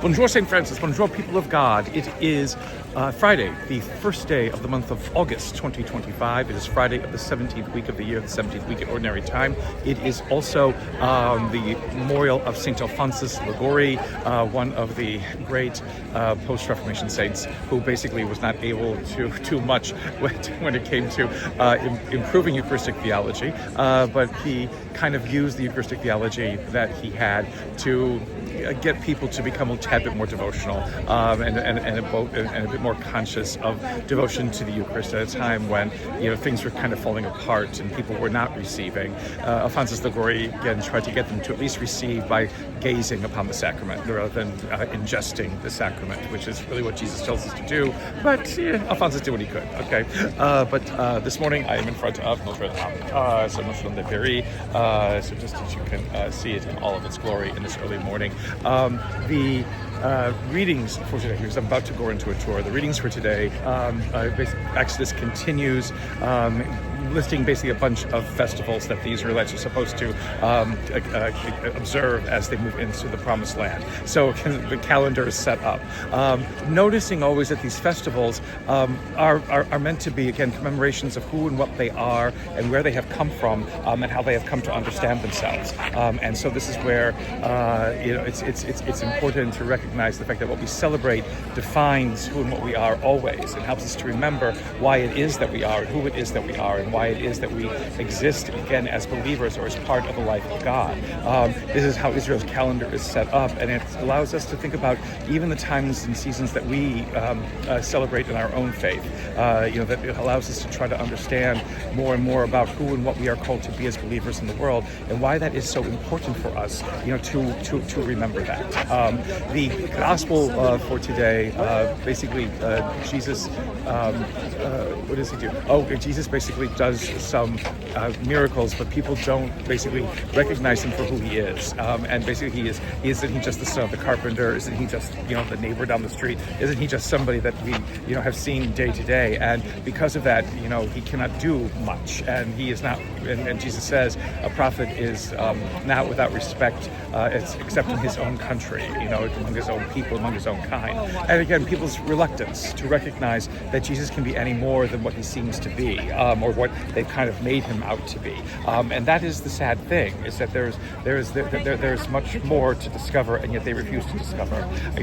Bonjour, St. Francis. Bonjour, people of God. It is Friday, the first day of the month of August 2025. It is Friday of the 17th week of the year, the 17th week at Ordinary Time. It is also the memorial of St. Alphonsus, Ligouri, one of the great post-Reformation saints who basically was not able to do much when it came to improving Eucharistic theology, but he kind of used the Eucharistic theology that he had to get people to become a tad bit more devotional and a bit more conscious of devotion to the Eucharist at a time when things were kind of falling apart and people were not receiving. Alphonsus Ligouri again tried to get them to at least receive by gazing upon the sacrament rather than ingesting the sacrament, which is really what Jesus tells us to do. But Alphonsus did what he could. Okay, but this morning I am in front of Notre Dame, so Notre Dame de Paris. So just as you can see it in all of its glory in this early morning. The readings for today, because I'm about to go into a tour. The readings for today, Exodus continues, listing basically a bunch of festivals that the Israelites are supposed to observe as they move into the Promised Land. So the calendar is set up. Noticing always that these festivals are meant to be, again, commemorations of who and what they are and where they have come from and how they have come to understand themselves. And so this is where it's important to recognize the fact that what we celebrate defines who and what we are always, and helps us to remember why it is that we are and who it is that we are and why it is that we exist, again, as believers or as part of the life of God. This is how Israel's calendar is set up, and it allows us to think about even the times and seasons that we celebrate in our own faith. That it allows us to try to understand more and more about who and what we are called to be as believers in the world, and why that is so important for us, to remember that. The gospel for today, basically, Jesus, what does he do? Jesus basically does some miracles, but people don't basically recognize him for who he is. And basically, isn't he just the son of the carpenter? Isn't he just the neighbor down the street? Isn't he just somebody that we have seen day to day? And because of that, he cannot do much, and he is not. And Jesus says a prophet is not without respect, except in his own country, among his own people, among his own kind. And again, people's reluctance to recognize that Jesus can be any more than what he seems to be, or what they've kind of made him out to be. And that is the sad thing, is that there's much more to discover, and yet they refuse to discover.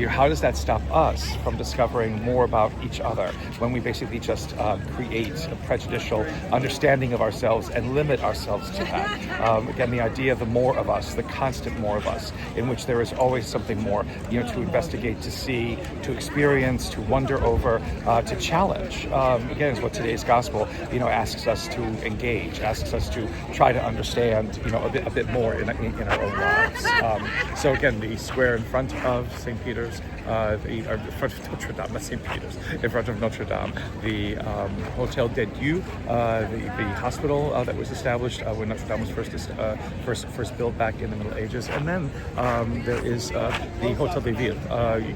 How does that stop us from discovering more about each other when we basically just create a prejudicial understanding of ourselves and limit ourselves to that? Again, the idea of the more of us, the constant more of us, in which there is always something more, to investigate, to see, to experience, to wonder over, to challenge. Again, is what today's gospel, asks us to engage, asks us to try to understand, a bit more in our own lives. So again, the square in front of St. Peter's, in front of Notre Dame, not St. Peter's, in front of Notre Dame, the Hotel des Dieux, the hospital that was established when Notre Dame was first built back in the Middle Ages, and then there is the Hotel des Villes,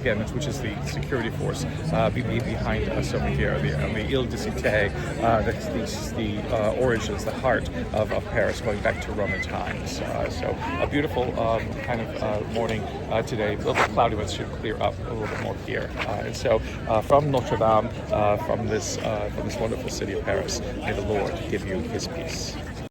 again, which is the security force behind Seventeenth, the Ile de Cité, the origins, the heart of Paris, going back to Roman times. So a beautiful kind of morning today. A little bit cloudy, but it should clear up a little bit more here. And so from Notre Dame, from this wonderful city of Paris, may the Lord give you his peace.